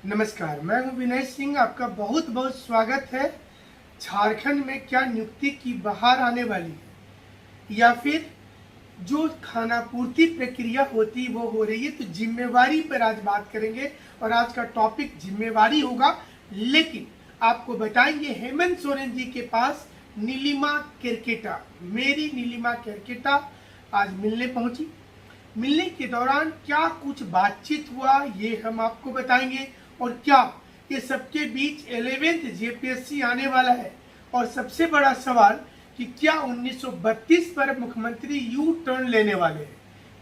नमस्कार, मैं हूं विनय सिंह। आपका बहुत बहुत स्वागत है। झारखंड में क्या नियुक्ति की बहार आने वाली है या फिर जो खानापूर्ति प्रक्रिया होती है वो हो रही है, तो जिम्मेवारी पर आज बात करेंगे और आज का टॉपिक जिम्मेवारी होगा। लेकिन आपको बताएंगे हेमंत सोरेन जी के पास नीलिमा केरकेटा, मेरी नीलिमा केरकेटा आज मिलने पहुंची। मिलने के दौरान क्या कुछ बातचीत हुआ ये हम आपको बताएंगे, और क्या ये सबके बीच 11th जेपीएससी आने वाला है। और सबसे बड़ा सवाल कि क्या 1932 पर मुख्यमंत्री यू टर्न लेने वाले हैं।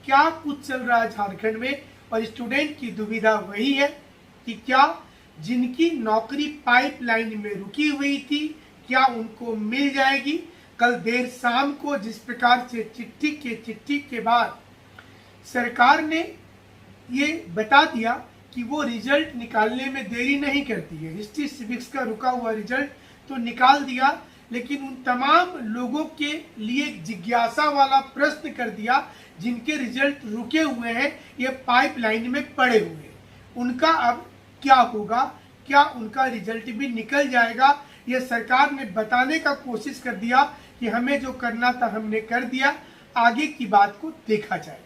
क्या कुछ चल रहा है झारखंड में, और स्टूडेंट की दुविधा वही है कि क्या जिनकी नौकरी पाइपलाइन में रुकी हुई थी क्या उनको मिल जाएगी। कल देर शाम को जिस प्रकार से चिट्ठी के बाद सरकार ने ये बता दिया कि वो रिजल्ट निकालने में देरी नहीं करती है। हिस्ट्री सिविक्स का रुका हुआ रिजल्ट तो निकाल दिया, लेकिन उन तमाम लोगों के लिए जिज्ञासा वाला प्रश्न कर दिया जिनके रिजल्ट रुके हुए हैं, ये पाइपलाइन में पड़े हुए हैं। उनका अब क्या होगा, क्या उनका रिजल्ट भी निकल जाएगा। ये सरकार ने बताने का कोशिश कर दिया कि हमें जो करना था हमने कर दिया, आगे की बात को देखा जाएगा।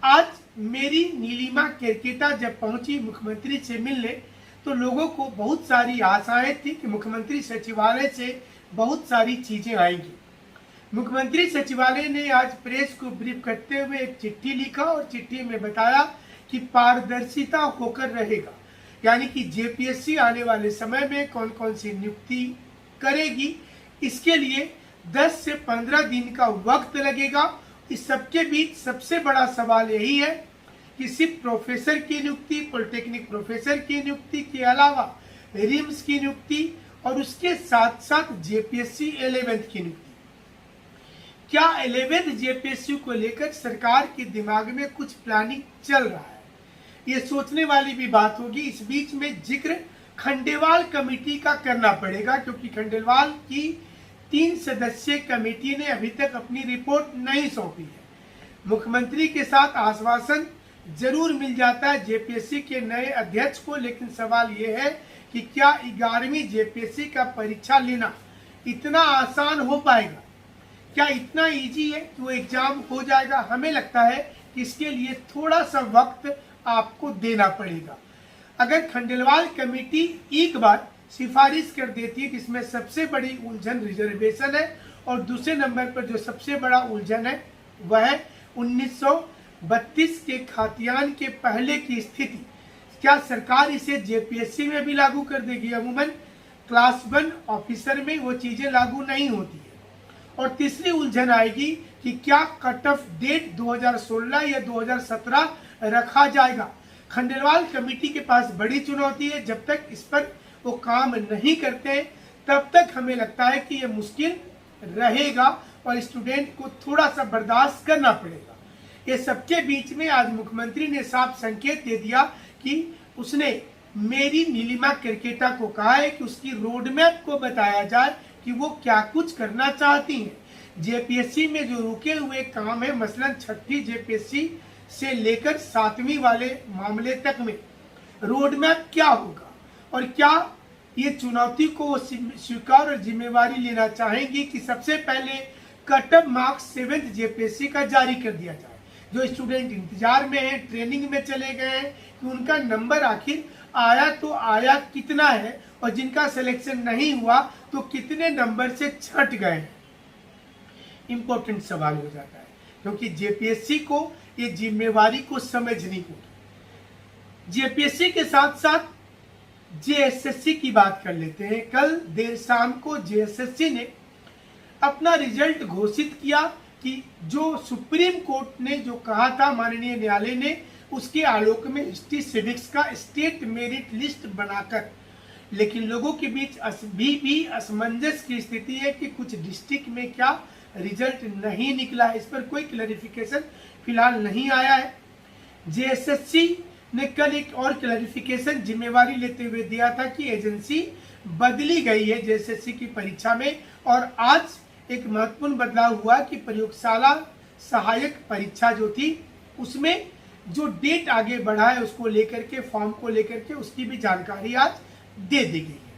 आज मेरी नीलिमा केरकेटा जब पहुंची मुख्यमंत्री से मिलने, तो लोगों को बहुत सारी आशाएं थी कि मुख्यमंत्री सचिवालय से बहुत सारी चीजें आएंगी। मुख्यमंत्री सचिवालय ने आज प्रेस को ब्रीफ करते हुए एक चिट्ठी लिखा और चिट्ठी में बताया कि पारदर्शिता होकर रहेगा, यानी कि जेपीएससी आने वाले समय में कौन कौन सी नियुक्ति करेगी, इसके लिए 10 से 15 दिन का वक्त लगेगा। इस सबके बीच सबसे बड़ा सवाल यही है कि सिर्फ प्रोफेसर की नियुक्ति, पॉलिटेक्निक प्रोफेसर की नियुक्ति के अलावा रिम्स की नियुक्ति और उसके साथ साथ जेपीएससी 11th की नियुक्ति, क्या 11th जेपीएससी को लेकर सरकार के दिमाग में कुछ प्लानिंग चल रहा है, ये सोचने वाली भी बात होगी। इस बीच में जिक्र खंडेलवाल कमेटी का करना पड़ेगा, क्योंकि खंडेलवाल की 3 सदस्यीय कमेटी ने अभी तक अपनी रिपोर्ट नहीं सौंपी है। मुख्यमंत्री के साथ आश्वासन जरूर मिल जाता है जेपीएससी के नए अध्यक्ष को, लेकिन सवाल ये है कि क्या 11वीं जेपीएससी का परीक्षा लेना इतना आसान हो पाएगा, क्या इतना इजी है कि वो एग्जाम हो जाएगा। हमें लगता है कि इसके लिए थोड़ा सा वक्त आपको देना पड़ेगा। अगर खंडेलवाल कमेटी एक बार सिफारिश कर देती है, जिसमें सबसे बड़ी उलझन रिजर्वेशन है, और दूसरे नंबर पर जो सबसे बड़ा उलझन है वह है 1932 के खातियान के पहले की स्थिति, क्या सरकार इसे जेपीएससी में भी लागू कर देगी। अमूमन क्लास 1 ऑफिसर में वो चीजें लागू नहीं होती है। और तीसरी उलझन आएगी कि क्या कट ऑफ डेट 2016 या 2017 रखा जाएगा। खंडेलवाल कमेटी के पास बड़ी चुनौती है। जब तक इस पर वो काम नहीं करते तब तक हमें लगता है कि ये मुश्किल रहेगा और स्टूडेंट को थोड़ा सा बर्दाश्त करना पड़ेगा। ये सबके बीच में आज मुख्यमंत्री ने साफ संकेत दे दिया कि उसने मेरी नीलिमा केरकेटा को कहा है कि उसकी रोड मैप को बताया जाए कि वो क्या कुछ करना चाहती हैं। जेपीएससी में जो रुके हुए काम है, मसलन 6ठी जेपीएससी से लेकर 7वीं वाले मामले तक में रोड मैप क्या होगा, और क्या ये चुनौती को वो स्वीकार और जिम्मेवारी लेना चाहेंगी कि सबसे पहले cut off marks 7th JPSC का जारी कर दिया जाए। जो स्टूडेंट इंतजार में हैं, ट्रेनिंग में चले गए हैं, कि उनका नंबर आखिर आया तो आया कितना है, और जिनका सिलेक्शन नहीं हुआ तो कितने नंबर से छट गए हैं। इंपॉर्टेंट सवाल हो जाता है, क्योंकि जेपीएससी को ये जिम्मेवारी को समझनी होगी। जेपीएससी के साथ साथ जेएसएससी की बात कर लेते हैं। कल देर शाम को जेएसएससी ने अपना रिजल्ट घोषित किया कि जो सुप्रीम कोर्ट ने जो कहा था, माननीय न्यायालय ने, उसके आलोक में हिस्ट्री सिविक्स का स्टेट मेरिट लिस्ट बनाकर, लेकिन लोगों के बीच भी असमंजस की स्थिति है कि कुछ डिस्ट्रिक्ट में क्या रिजल्ट नहीं निकला है। इस पर कोई क्लैरिफिकेशन फिलहाल नहीं आया है। जेएसएससी ने कल एक और क्लैरिफिकेशन जिम्मेवारी लेते हुए दिया था कि एजेंसी बदली गई है जेएसएससी की परीक्षा में, और आज एक महत्वपूर्ण बदलाव हुआ कि प्रयोगशाला सहायक परीक्षा जो थी उसमें जो डेट आगे बढ़ा है उसको लेकर के, फॉर्म को लेकर के, उसकी भी जानकारी आज दे दी गई है।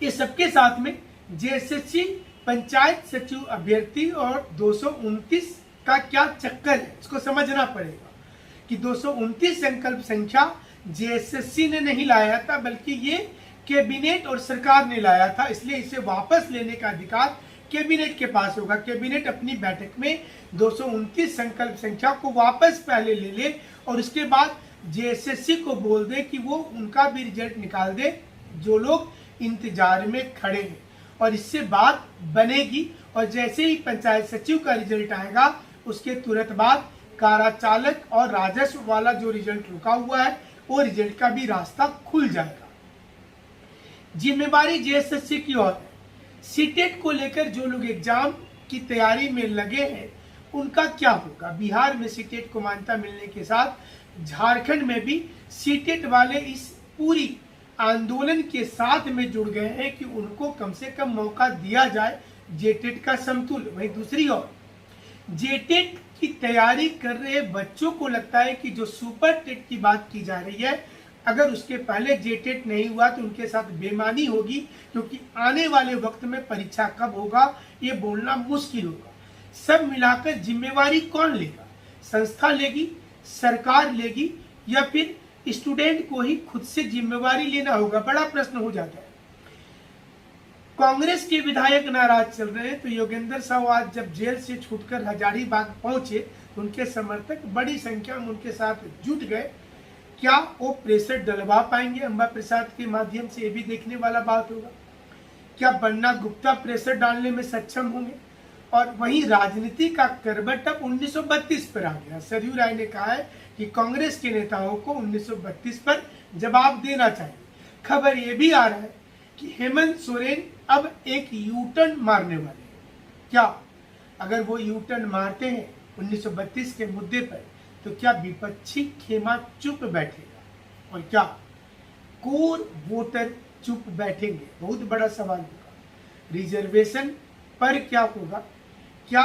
ये सबके साथ में जेएसएससी पंचायत सचिव अभ्यर्थी और 229 का क्या चक्कर है, इसको समझना पड़ेगा कि 229 संकल्प संख्या जेएसएससी ने नहीं लाया था, बल्कि ये कैबिनेट और सरकार ने लाया था, इसलिए इसे वापस लेने का अधिकार कैबिनेट के पास होगा। कैबिनेट अपनी बैठक में 229 संकल्प संख्या को वापस पहले ले ले और उसके बाद जेएसएससी को बोल दे कि वो उनका भी रिजल्ट निकाल दे, जो लोग इंतजार में खड़े हैं, और इससे बात बनेगी। और जैसे ही पंचायत सचिव का रिजल्ट आएगा उसके तुरंत बाद कारा चालक और राजस्व वाला जो रिजल्ट रुका हुआ है वो रिजल्ट का भी रास्ता खुल जाएगा। जिम्मेवारी जेएसएससी की ओर है। सीटेट को लेकर जो लोग एग्जाम की तैयारी में लगे हैं उनका क्या होगा? बिहार में सीटेट को मान्यता मिलने के साथ झारखंड में भी सीटेट वाले इस पूरी आंदोलन के साथ में जुड़ गए हैं कि उनको कम से कम मौका दिया जाए जेटेट का समतुल्य। वहीं दूसरी ओर जेटेट की तैयारी कर रहे बच्चों को लगता है कि जो सुपर टेट की बात की जा रही है, अगर उसके पहले जेटेट नहीं हुआ तो उनके साथ बेईमानी होगी, क्योंकि आने वाले वक्त में परीक्षा कब होगा ये बोलना मुश्किल होगा। सब मिलाकर जिम्मेवारी कौन लेगा? संस्था लेगी, सरकार लेगी, या फिर स्टूडेंट को ही खुद से जिम्मेवारी लेना होगा? बड़ा प्रश्न हो जाता है। कांग्रेस के विधायक नाराज चल रहे हैं, तो योगेंद्र साहु आज जब जेल से छूटकर हजारीबाग पहुंचे तो उनके समर्थक बड़ी संख्या में उनके साथ जुट गए। क्या वो प्रेशर डलवा पाएंगे अंबा प्रसाद के माध्यम से? ये भी देखने वाला बात होगा। क्या बन्ना गुप्ता प्रेशर डालने में सक्षम होंगे? और वहीं राजनीति का करवट अब 1932 पर आ गया। सरयू राय ने कहा है कि कांग्रेस के नेताओं को 1932 पर जवाब देना चाहिए। खबर ये भी आ रहा है कि हेमंत सोरेन अब एक यू टर्न मारने वाले हैं। क्या अगर वो यू टर्न मारते हैं 1932 के मुद्दे पर, तो क्या विपक्षी खेमा चुप बैठेगा और क्या कोर वोटर चुप बैठेंगे? बहुत बड़ा सवाल होगा। रिजर्वेशन पर क्या होगा? क्या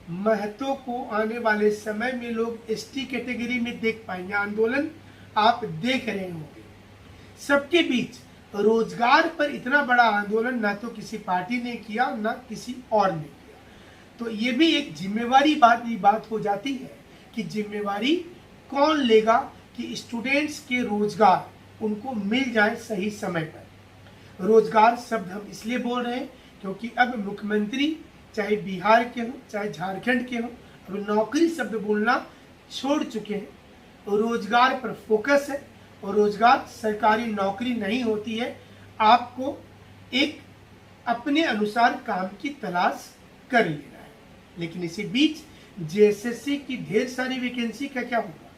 महतो को आने वाले समय में लोग एसटी कैटेगरी में देख पाएंगे? आंदोलन आप देख रहे होंगे। सबके बीच रोजगार पर इतना बड़ा आंदोलन ना तो किसी पार्टी ने किया ना किसी और ने किया, तो ये भी एक जिम्मेवारी बात हो जाती है कि जिम्मेवारी कौन लेगा कि स्टूडेंट्स के रोजगार उनको मिल जाए सही समय पर। रोजगार शब्द हम इसलिए बोल रहे हैं क्योंकि अब मुख्यमंत्री चाहे बिहार के हों चाहे झारखंड के हों, अब नौकरी शब्द बोलना छोड़ चुके हैं। रोजगार पर फोकस है और रोजगार सरकारी नौकरी नहीं होती है, आपको एक अपने अनुसार काम की तलाश कर लेना है। लेकिन इसी बीच जेएसएससी की ढेर सारी वैकेंसी का क्या होगा?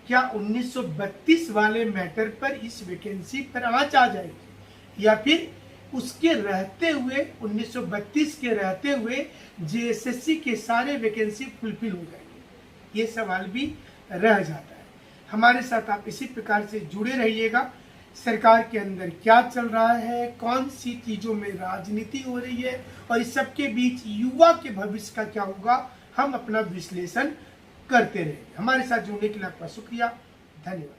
क्या 1932 वाले मैटर पर इस वैकेंसी पर आंच आ जाएगी, या फिर उसके रहते हुए 1932 के रहते हुए जेएसएससी के सारे वैकेंसी फुलफिल हो जाएंगे? ये सवाल भी रह जाता है। हमारे साथ आप इसी प्रकार से जुड़े रहिएगा। सरकार के अंदर क्या चल रहा है, कौन सी चीजों में राजनीति हो रही है, और इस सबके बीच युवा के भविष्य का क्या होगा, हम अपना विश्लेषण करते रहेंगे। हमारे साथ जुड़ने के लिए आपका शुक्रिया, धन्यवाद।